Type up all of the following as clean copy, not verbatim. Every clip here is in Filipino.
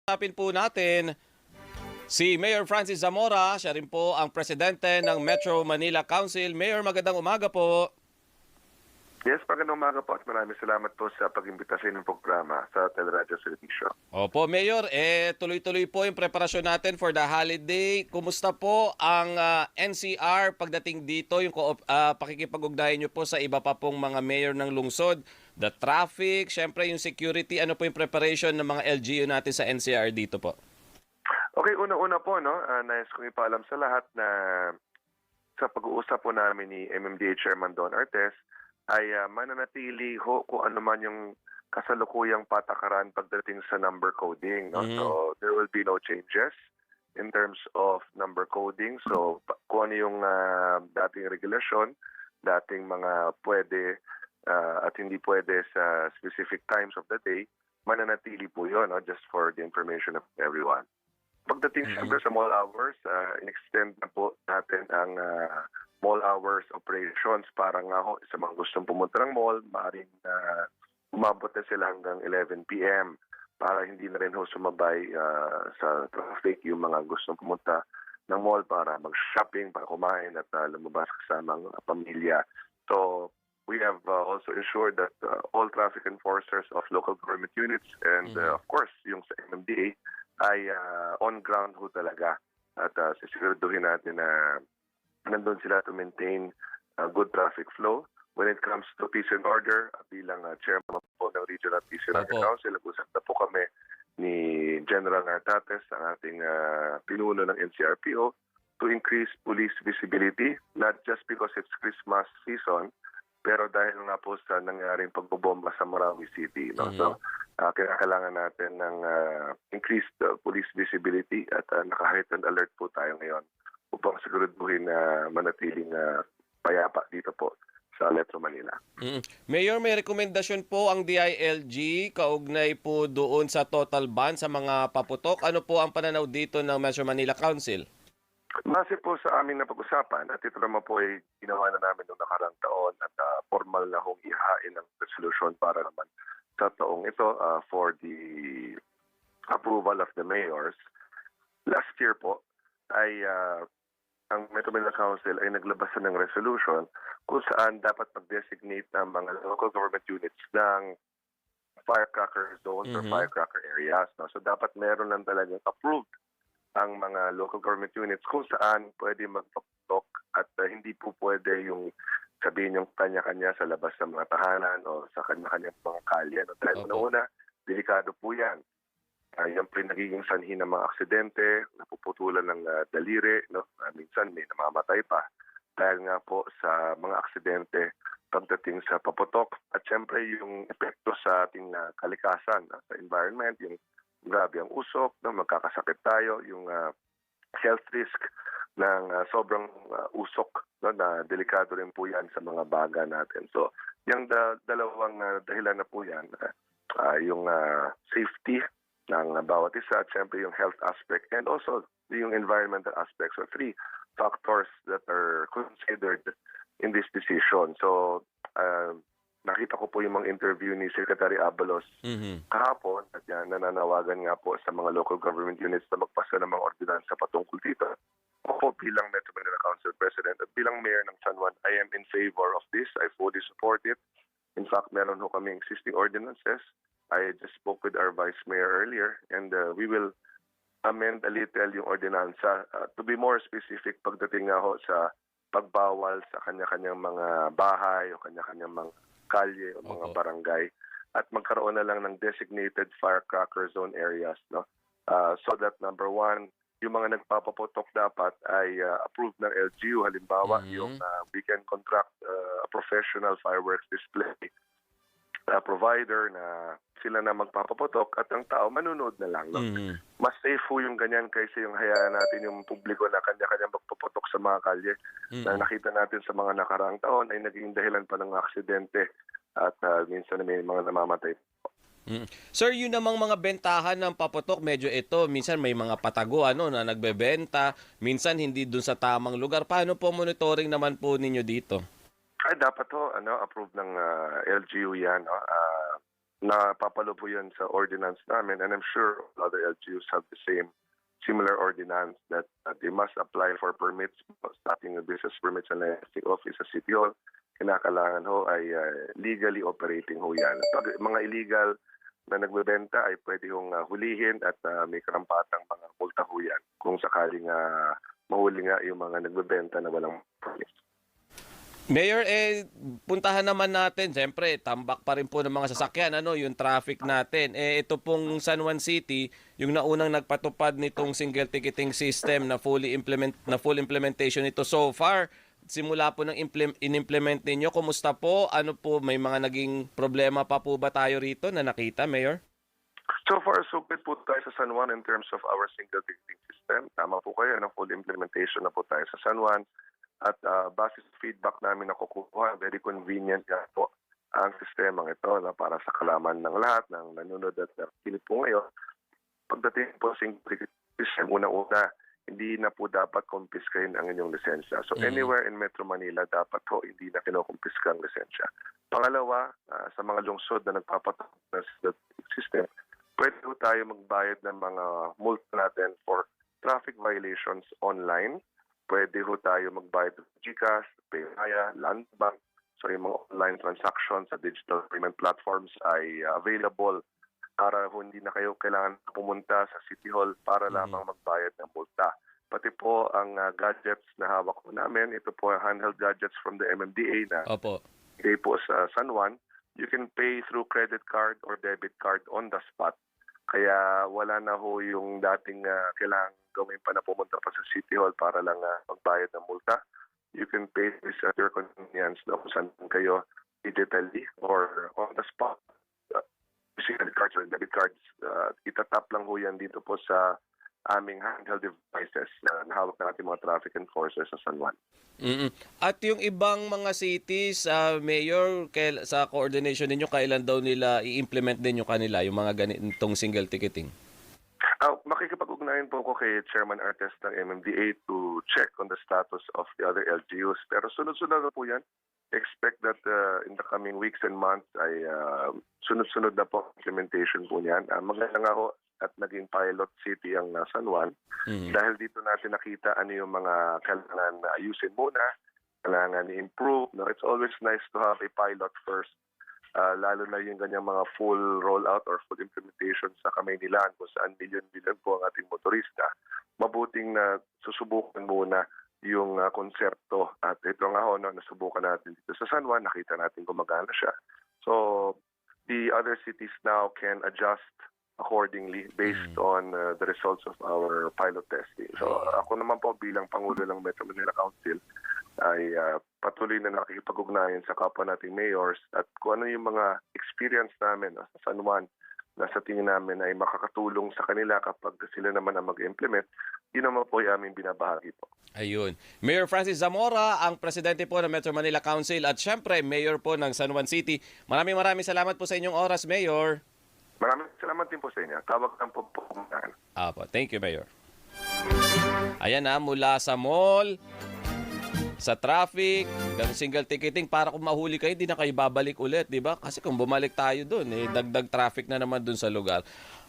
Usapin po natin si Mayor Francis Zamora, siya rin po ang presidente ng Metro Manila Council. Mayor, magandang umaga po. Yes, magandang umaga po at maraming salamat po sa pag-imbita sa inyong programa sa Teleradyo Servicio. Opo, Mayor, tuloy-tuloy po yung preparasyon natin for the holiday. Kumusta po ang NCR pagdating dito, yung pakikipag-ugnayan nyo po sa iba pa pong mga mayor ng lungsod, the traffic, syempre yung security, ano po yung preparation ng mga LGU natin sa NCR dito po? Okay, una-una po, no, nais kong ipaalam sa lahat na sa pag-uusap po namin ni MMDA Chairman Don Artes, ay mananatili ho kung ano man yung kasalukuyang patakaran pagdating sa number coding. No? Mhm. So there will be no changes in terms of number coding. So kung ano yung dating regulasyon, dating mga pwede at hindi pwede sa specific times of the day, mananatili po yun, no? Just for the information of everyone. Pagdating siyempre sa mall hours, in-extend na po natin ang mall hours operations para nga ho sa mga gustong pumunta ng mall, maaaring umabot na sila hanggang 11 p.m. para hindi na rin ho sumabay sa traffic yung mga gustong pumunta ng mall para mag-shopping, para kumain at lumabas kasamang pamilya. So we have also ensured that all traffic enforcers of local government units and of course yung sa MMDA ay on ground ho talaga at sisiguraduhin natin na nandun sila to maintain good traffic flow. When it comes to peace and order, bilang chairman po ng Regional Peace and Order Council, nag-usap na po kami ni General Nartates, ang ating pinuno ng NCRPO, to increase police visibility, not just because it's Christmas season, pero dahil nga po sa nangyaring pagbobomba sa Marawi City. No? So, kailangan natin ng increased police visibility at naka-heightened alert po tayo ngayon upang siguraduhin na manatiling payapa dito po sa Metro Manila. Mayor, may rekomendasyon po ang DILG kaugnay po doon sa total ban sa mga paputok. Ano po ang pananaw dito ng Metro Manila Council? Base po sa aming napag-usapan at ito naman po ay ginawa na namin noong nakarang taon at formal na hong ihain ng resolution para naman sa taong ito for the approval of the mayors. Last year po ay ang Metro Manila Council ay naglabas ng resolution kung saan dapat mag-designate ng mga local government units ng firecracker zones or firecracker areas. No? So dapat meron lang talagang approved ang mga local government units kung saan pwede magpaputok at hindi po pwede yung sabihin yung kanya-kanya sa labas ng mga tahanan o sa kanya-kanyang mga kalye. No? Dahil una, delikado po yan. Yan po yung nagiging sanhi ng mga aksidente, napuputulan ng daliri, no? Minsan may namamatay pa dahil nga po sa mga aksidente pagdating sa paputok at syempre yung epekto sa ating kalikasan, sa environment, yung grabe ang usok, no? Magkakasakit tayo, yung health risk ng sobrang usok, no? Na delikado rin po yan sa mga baga natin. So yung dalawang dahilan na po yan, yung safety ng bawat isa at syempre yung health aspect and also yung environmental aspect. So three factors that are considered in this decision. So nakita ko po yung mga interview ni Secretary Abalos kahapon at yan, nananawagan nga po sa mga local government units na magpasa ng mga ordinansa patungkol dito. Ako bilang Metro Manila Council President at bilang Mayor ng San Juan, I am in favor of this. I fully support it. In fact, meron ho kami existing ordinances. I just spoke with our Vice Mayor earlier and we will amend a little yung ordinansa to be more specific pagdating nga ho sa pagbawal sa kanya-kanyang mga bahay o kanya-kanyang mga kalye o mga barangay at magkaroon na lang ng designated firecracker zone areas, no? So that number one, yung mga nagpapaputok dapat ay approved ng LGU. Halimbawa, yung we can contract a professional fireworks display provider na sila na magpapaputok at ang tao manunood na lang. No? Mas safe po yung ganyan kaysa yung hayaan natin yung publiko na kanya-kanya magpaputok sa mga kalye na nakita natin sa mga nakaraang taon ay naging dahilan pa ng aksidente at minsan may mga namamatay. Sir, yun namang mga bentahan ng paputok, medyo ito, minsan may mga patago na nagbebenta, minsan hindi dun sa tamang lugar. Paano po monitoring naman po ninyo dito? Ay, dapat ho, approved ng LGU yan. No? napapalo po yan sa ordinance namin, and I'm sure other LGUs have the similar ordinance that they must apply for permits, starting with business permits and licensing office sa City Hall. Kinakailangan ho ay legally operating ho yan. Pag mga illegal na nagbebenta ay pwede hong hulihin at may karampatang mga multa ho yan kung sakaling mahuli nga yung mga nagbebenta na walang permit. Mayor, puntahan naman natin, siyempre, tambak pa rin po ng mga sasakyan, yung traffic natin. Ito pong San Juan City, yung naunang nagpatupad nitong single ticketing system na full implementation nito so far. Simula po ng in-implement ninyo, kumusta po? Ano po, may mga naging problema pa po ba tayo rito na nakita, Mayor? So far, so good po tayo sa San Juan in terms of our single ticketing system. Tama po kayo, full implementation na po tayo sa San Juan. At base sa feedback namin na kukuha, very convenient nga po ang sistemang ito na para sa kalaman ng lahat ng nanonood at nakikinig po ngayon. Pagdating po sa system, una-una, hindi na po dapat kumpiskahin ang inyong lisensya. So anywhere in Metro Manila, dapat po hindi na kinukumpiska ang lisensya. Pangalawa, sa mga lungsod na nagpapatok na system, pwede po tayo magbayad ng mga multa natin for traffic violations online. Pwede ho tayo magbayad ng GCash, PayMaya, Land Bank. So yung mga online transactions sa digital payment platforms ay available para hindi na kayo kailangan pumunta sa City Hall para lamang magbayad ng multa. Pati po ang gadgets na hawak ko namin, ito po ang handheld gadgets from the MMDA na bigay po sa San Juan. You can pay through credit card or debit card on the spot. Kaya wala na ho yung dating kailangan gawin pa na pumunta pa sa City Hall para lang magbayad ng multa. You can pay this at your convenience na kung saan kayo digitally or on the spot. Using credit cards or debit cards, itatap lang ho yan dito po sa aming handheld devices na nahawak ng ating mga traffic enforcers sa San Juan. At yung ibang mga cities, Mayor, sa coordination ninyo, kailan daw nila i-implement din yung kanila, yung mga ganitong single ticketing? Makikipag-ugnayan po ko kay Chairman Artes ng MMDA to check on the status of the other LGUs. Pero sunod-sunod na po yan. Expect that in the coming weeks and months ay sunod-sunod na po implementation po niyan. Maganda nga ho at naging pilot city ang San Juan. Dahil dito natin nakita ano yung mga kailangan na ayusin muna, kailangan i-improve. No? It's always nice to have a pilot first. Lalo na yung ganyang mga full rollout or full implementation sa Kamaynilan kung saan milyon-milyon po ang ating motorista. Mabuting na susubukan muna yung konsepto. At ito nga ho, nasubukan natin dito sa San Juan, nakita natin gumagana siya. So, the other cities now can adjust accordingly based on the results of our pilot testing. So, ako naman po bilang Pangulo ng Metro Manila Council, ay patuloy na nakikipag-ugnayan sa kapwa nating mayors at kung ano yung mga experience namin sa San Juan na sa tingin namin ay makakatulong sa kanila kapag sila naman ang mag-implement, yun naman po yung aming binabahagi po. Ayun. Mayor Francis Zamora, ang presidente po ng Metro Manila Council at syempre mayor po ng San Juan City. Maraming salamat po sa inyong oras, Mayor. Maraming salamat din po sa inyo. Tawag lang po po. Thank you, Mayor. Ayan mula sa mall, sa traffic, single ticketing, para kung mahuli kayo, hindi na kayo babalik ulit, di ba? Kasi kung bumalik tayo doon, dagdag traffic na naman doon sa lugar.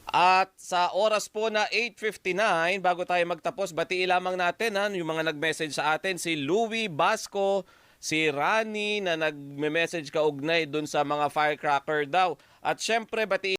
At sa oras po na 8:59, bago tayo magtapos, batiin lamang natin yung mga nag-message sa atin, si Louie Basco, si Rani na nag-message kaugnay doon sa mga firecracker daw. At syempre, batiin